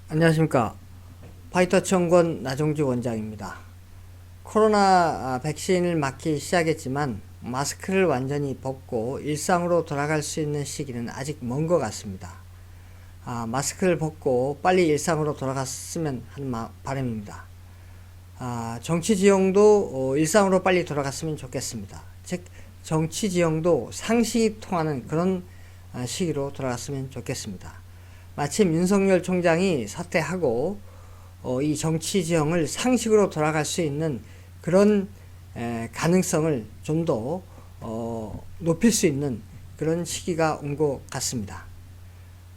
안녕하십니까. 파이터치 연구원 나종지 원장입니다. 코로나 백신을 맞기 시작했지만 마스크를 완전히 벗고 일상으로 돌아갈 수 있는 시기는 아직 먼 것 같습니다. 마스크를 벗고 빨리 일상으로 돌아갔으면 하는 바람입니다. 정치 지형도 일상으로 빨리 돌아갔으면 좋겠습니다. 즉 정치 지형도 상식이 통하는 그런 시기로 돌아갔으면 좋겠습니다. 마침 윤석열 총장이 사퇴하고 이 정치 지형을 상식으로 돌아갈 수 있는 그런 가능성을 좀 더 높일 수 있는 그런 시기가 온 것 같습니다.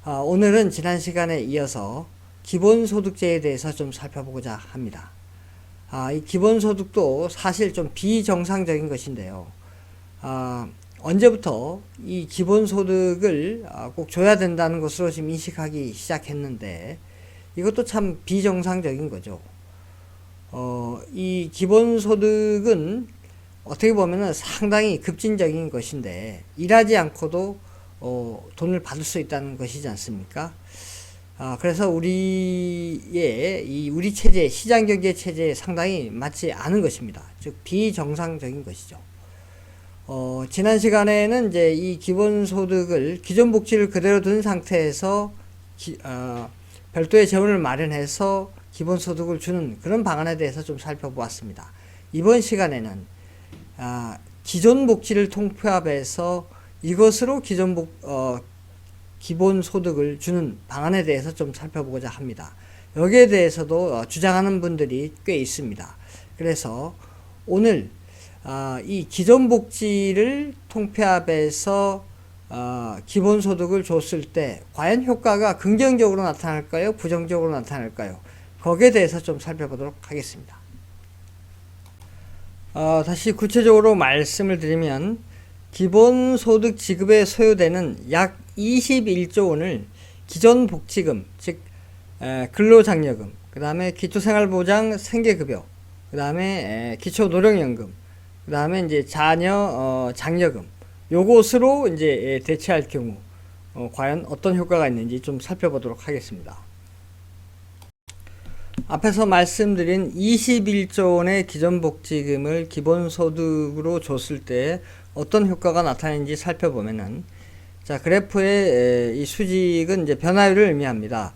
오늘은 지난 시간에 이어서 기본소득제에 대해서 좀 살펴보고자 합니다. 이 기본소득도 사실 좀 비정상적인 것인데요. 언제부터 이 기본소득을 꼭 줘야 된다는 것으로 지금 인식하기 시작했는데 이것도 참 비정상적인 거죠. 이 기본소득은 어떻게 보면 상당히 급진적인 것인데 일하지 않고도 돈을 받을 수 있다는 것이지 않습니까? 그래서 우리 체제, 시장경제 체제에 상당히 맞지 않은 것입니다. 즉 비정상적인 것이죠. 지난 시간에는 이제 이 기본소득을, 기존복지를 그대로 둔 상태에서 별도의 재원을 마련해서 기본소득을 주는 그런 방안에 대해서 좀 살펴보았습니다. 이번 시간에는 기존복지를 통폐합해서 이것으로 기본소득을 주는 방안에 대해서 좀 살펴보고자 합니다. 여기에 대해서도 주장하는 분들이 꽤 있습니다. 그래서 오늘 이 기존복지를 통폐합해서 기본소득을 줬을 때 과연 효과가 긍정적으로 나타날까요? 부정적으로 나타날까요? 거기에 대해서 좀 살펴보도록 하겠습니다. 다시 구체적으로 말씀을 드리면 기본소득 지급에 소요되는 약 21조 원을 기존복지금, 즉 근로장려금, 그 다음에 기초생활보장 생계급여, 그 다음에 기초노령연금, 그 다음에 이제 자녀 장려금, 요것으로 이제 대체할 경우 과연 어떤 효과가 있는지 좀 살펴보도록 하겠습니다. 앞에서 말씀드린 21조 원의 기존복지금을 기본소득으로 줬을 때 어떤 효과가 나타나는지 살펴보면은, 자, 그래프의 이 수직은 이제 변화율을 의미합니다.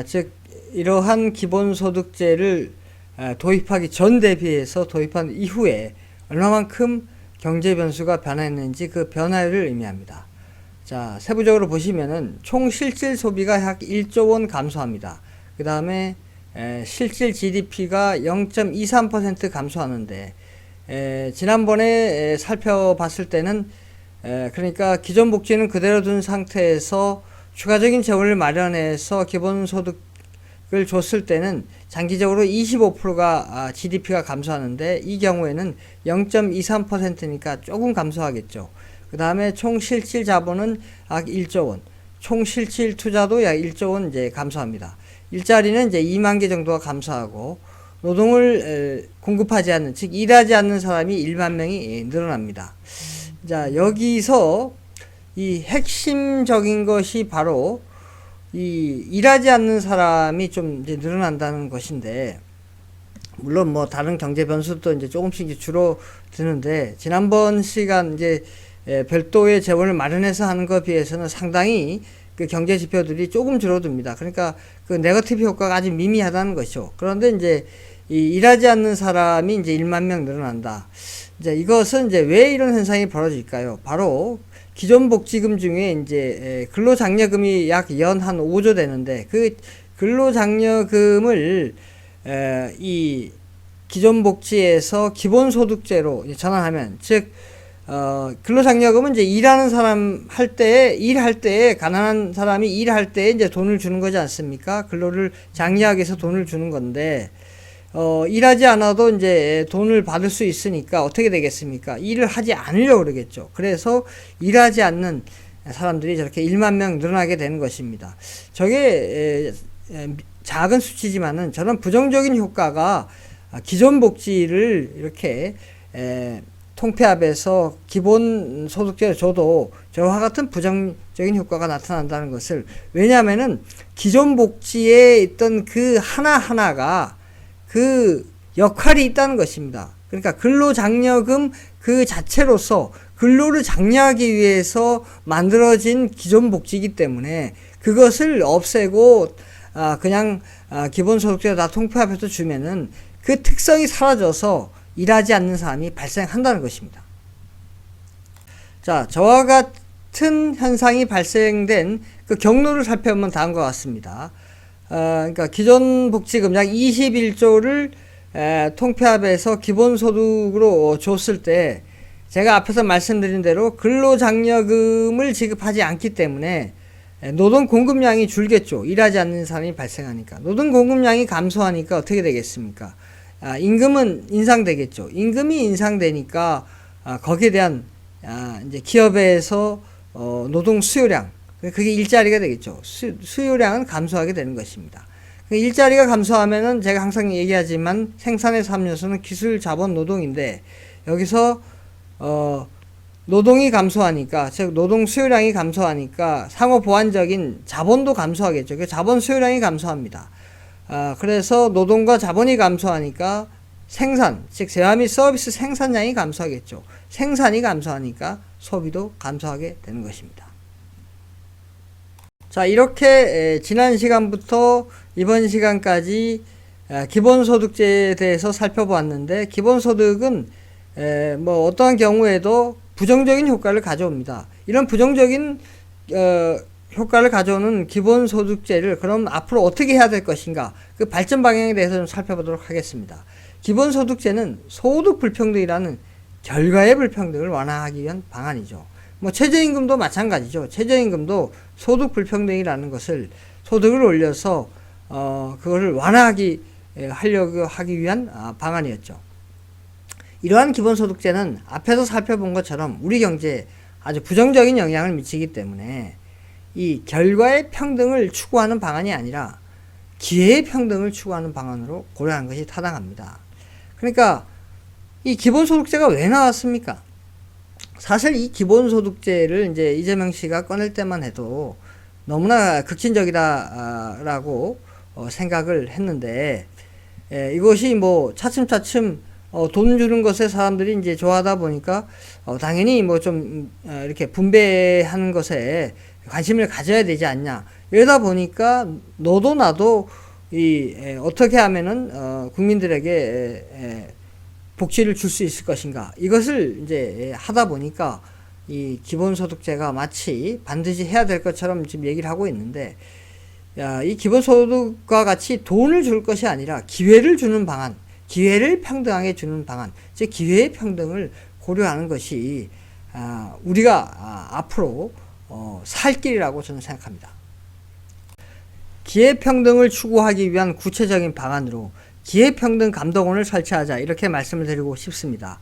즉 이러한 기본소득제를 도입하기 전 대비해서 도입한 이후에 얼마만큼 경제 변수가 변화했는지 그 변화율을 의미합니다. 자, 세부적으로 보시면은 총 실질 소비가 약 1조 원 감소합니다. 그 다음에 실질 GDP가 0.23% 감소하는데, 지난번에 살펴봤을 때는 그러니까 기존 복지는 그대로 둔 상태에서 추가적인 재원을 마련해서 기본소득을 줬을 때는 장기적으로 25%가 GDP가 감소하는데, 이 경우에는 0.23%니까 조금 감소하겠죠. 그 다음에 총 실질 자본은 약 1조 원, 총 실질 투자도 약 1조 원 이제 감소합니다. 일자리는 이제 2만 개 정도가 감소하고, 노동을 공급하지 않는, 즉 일하지 않는 사람이 1만 명이 늘어납니다. 자, 여기서 이 핵심적인 것이 바로 이 일하지 않는 사람이 좀 이제 늘어난다는 것인데, 물론 뭐 다른 경제 변수도 이제 조금씩 이제 줄어드는데, 지난번 시간 이제 별도의 재원을 마련해서 하는 것에 비해서는 상당히 그 경제 지표들이 조금 줄어듭니다. 그러니까 그 네거티브 효과가 아주 미미하다는 것이죠. 그런데 이제 이 일하지 않는 사람이 이제 1만 명 늘어난다. 이제 이것은 이제 왜 이런 현상이 벌어질까요? 바로 기존 복지금 중에 이제 근로장려금이 약 연 한 5조 되는데, 그 근로장려금을 이 기존 복지에서 기본소득제로 전환하면, 즉 근로장려금은 이제 일하는 사람 일할 때에 가난한 사람이 일할 때에 이제 돈을 주는 거지 않습니까? 근로를 장려하기 위해서 돈을 주는 건데, 일하지 않아도 이제 돈을 받을 수 있으니까 어떻게 되겠습니까? 일을 하지 않으려고 그러겠죠. 그래서 일하지 않는 사람들이 저렇게 1만 명 늘어나게 되는 것입니다. 저게 작은 수치지만은 저는 부정적인 효과가 기존 복지를 이렇게 통폐합에서 기본소득제를 줘도 저와 같은 부정적인 효과가 나타난다는 것을, 왜냐하면은 기존 복지에 있던 그 하나하나가 그 역할이 있다는 것입니다. 그러니까 근로장려금 그 자체로서 근로를 장려하기 위해서 만들어진 기존 복지이기 때문에 그것을 없애고 그냥 기본소득세 다 통폐합해서 주면은 그 특성이 사라져서 일하지 않는 사람이 발생한다는 것입니다. 자, 저와 같은 현상이 발생된 그 경로를 살펴보면 다음과 같습니다. 그러니까 기존 복지금 약 21조를 통폐합해서 기본소득으로 줬을 때 제가 앞에서 말씀드린 대로 근로장려금을 지급하지 않기 때문에 노동 공급량이 줄겠죠. 일하지 않는 사람이 발생하니까. 노동 공급량이 감소하니까 어떻게 되겠습니까? 임금은 인상되겠죠. 임금이 인상되니까 거기에 대한 이제 기업에서 노동 수요량, 그게 일자리가 되겠죠. 수요량은 감소하게 되는 것입니다. 일자리가 감소하면은 제가 항상 얘기하지만 생산의 3요소는 기술, 자본, 노동인데 여기서 노동이 감소하니까, 즉 노동 수요량이 감소하니까 상호 보완적인 자본도 감소하겠죠. 그 자본 수요량이 감소합니다. 그래서 노동과 자본이 감소하니까 생산, 즉 재화 및 서비스 생산량이 감소하겠죠. 생산이 감소하니까 소비도 감소하게 되는 것입니다. 자, 이렇게 지난 시간부터 이번 시간까지 기본소득제에 대해서 살펴보았는데, 기본소득은 뭐 어떠한 경우에도 부정적인 효과를 가져옵니다. 이런 부정적인 효과를 가져오는 기본소득제를 그럼 앞으로 어떻게 해야 될 것인가, 그 발전 방향에 대해서 좀 살펴보도록 하겠습니다. 기본소득제는 소득 불평등이라는 결과의 불평등을 완화하기 위한 방안이죠. 뭐 최저임금도 마찬가지죠. 최저임금도 소득 불평등이라는 것을, 소득을 올려서 그거를 하려고 하기 위한 방안이었죠. 이러한 기본소득제는 앞에서 살펴본 것처럼 우리 경제에 아주 부정적인 영향을 미치기 때문에 이 결과의 평등을 추구하는 방안이 아니라 기회의 평등을 추구하는 방안으로 고려하는 것이 타당합니다. 그러니까 이 기본소득제가 왜 나왔습니까? 사실 이 기본소득제를 이제 이재명 씨가 꺼낼 때만 해도 너무나 극진적이다라고 생각을 했는데, 이것이 뭐 차츰차츰 돈 주는 것에 사람들이 이제 좋아하다 보니까 당연히 뭐 좀 이렇게 분배하는 것에 관심을 가져야 되지 않냐. 이러다 보니까 너도 나도 어떻게 하면은 국민들에게 복지를 줄 수 있을 것인가, 이것을 이제 하다 보니까 이 기본소득제가 마치 반드시 해야 될 것처럼 지금 얘기를 하고 있는데, 이 기본소득과 같이 돈을 줄 것이 아니라 기회를 주는 방안, 기회를 평등하게 주는 방안, 즉 기회의 평등을 고려하는 것이 우리가 앞으로 살 길이라고 저는 생각합니다. 기회평등을 추구하기 위한 구체적인 방안으로 기회평등감독원을 설치하자, 이렇게 말씀을 드리고 싶습니다.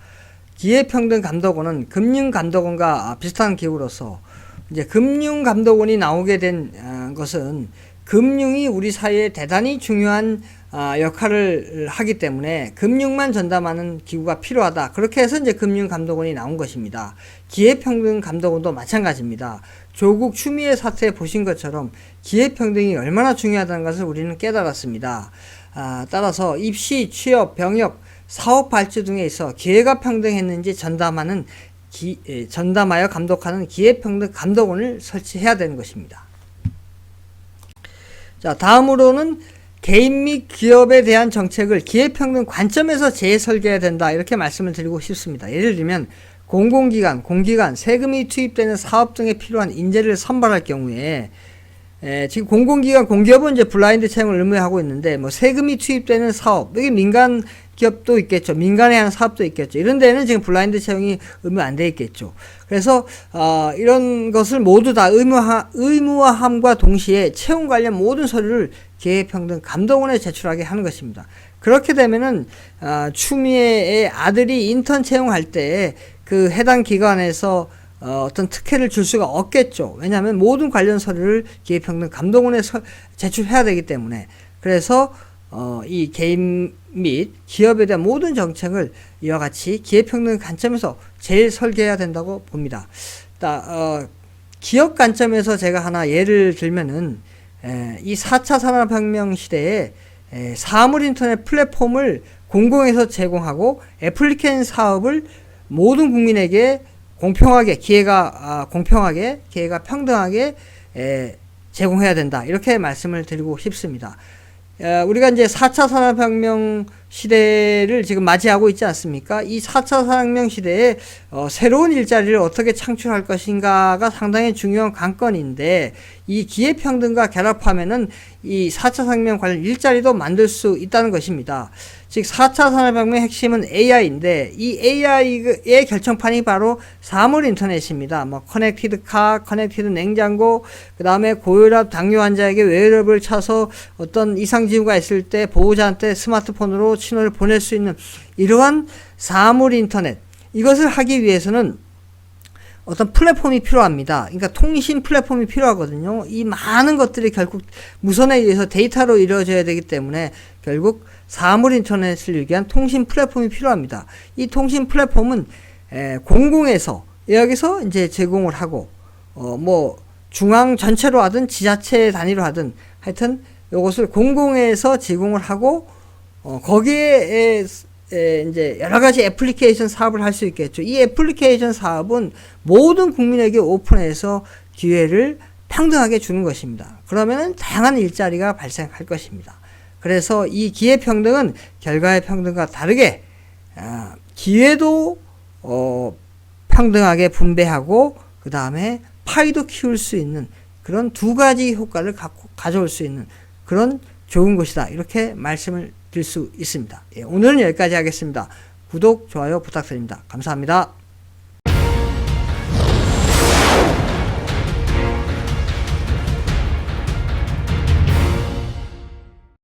기회평등감독원은 금융감독원과 비슷한 기구로서, 이제 금융감독원이 나오게 된 것은 금융이 우리 사회에 대단히 중요한 역할을 하기 때문에 금융만 전담하는 기구가 필요하다. 그렇게 해서 이제 금융감독원이 나온 것입니다. 기회평등감독원도 마찬가지입니다. 조국 추미애 사태 보신 것처럼 기회평등이 얼마나 중요하다는 것을 우리는 깨달았습니다. 따라서 입시, 취업, 병역, 사업 발주 등에 있어 기회가 평등했는지 전담하여 감독하는 기회평등감독원을 설치해야 되는 것입니다. 자, 다음으로는 개인 및 기업에 대한 정책을 기회평등 관점에서 재설계해야 된다, 이렇게 말씀을 드리고 싶습니다. 예를 들면 공공기관, 공기관, 세금이 투입되는 사업 등에 필요한 인재를 선발할 경우에, 지금 공공기관, 공기업은 이제 블라인드 채용을 의무화하고 있는데, 뭐 세금이 투입되는 사업, 여기 민간 기업도 있겠죠. 민간에 하는 사업도 있겠죠. 이런 데는 지금 블라인드 채용이 의무 안 돼 있겠죠. 그래서 이런 것을 모두 다 의무화함과 동시에 채용 관련 모든 서류를 기회평등감독원에 제출하게 하는 것입니다. 그렇게 되면은 추미애의 아들이 인턴 채용할 때 그 해당 기관에서 어떤 특혜를 줄 수가 없겠죠. 왜냐하면 모든 관련 서류를 기회평등감독원에 제출해야 되기 때문에. 그래서 이 개인 및 기업에 대한 모든 정책을 이와 같이 기회평등 관점에서 제일 설계해야 된다고 봅니다. 기업 관점에서 제가 하나 예를 들면은 이 4차 산업혁명 시대에 사물인터넷 플랫폼을 공공에서 제공하고 애플리케이션 사업을 모든 국민에게 공평하게 기회가 평등하게 제공해야 된다. 이렇게 말씀을 드리고 싶습니다. 우리가 이제 4차 산업혁명 시대를 지금 맞이하고 있지 않습니까? 이 4차 산업혁명 시대에 새로운 일자리를 어떻게 창출할 것인가가 상당히 중요한 관건인데, 이 기회평등과 결합하면은 이 4차 산업혁명 관련 일자리도 만들 수 있다는 것입니다. 즉 4차 산업혁명의 핵심은 AI인데, 이 AI의 결정판이 바로 사물인터넷입니다. 뭐 커넥티드 카, 커넥티드 냉장고, 그 다음에 고혈압, 당뇨 환자에게 웨어러블을 차서 어떤 이상징후가 있을 때 보호자한테 스마트폰으로 신호를 보낼 수 있는 이러한 사물인터넷, 이것을 하기 위해서는 어떤 플랫폼이 필요합니다. 그러니까 통신 플랫폼이 필요하거든요. 이 많은 것들이 결국 무선에 의해서 데이터로 이루어져야 되기 때문에 결국 사물 인터넷을 위한 통신 플랫폼이 필요합니다. 이 통신 플랫폼은 공공에서 여기서 이제 제공을 하고 뭐 중앙 전체로 하든 지자체 단위로 하든 하여튼 이것을 공공에서 제공을 하고 거기에 이제 여러 가지 애플리케이션 사업을 할 수 있겠죠. 이 애플리케이션 사업은 모든 국민에게 오픈해서 기회를 평등하게 주는 것입니다. 그러면은 다양한 일자리가 발생할 것입니다. 그래서 이 기회평등은 결과의 평등과 다르게 기회도 평등하게 분배하고 그 다음에 파이도 키울 수 있는 그런 두 가지 효과를 가져올 수 있는 그런 좋은 것이다. 이렇게 말씀을 드릴 수 있습니다. 오늘은 여기까지 하겠습니다. 구독, 좋아요 부탁드립니다. 감사합니다.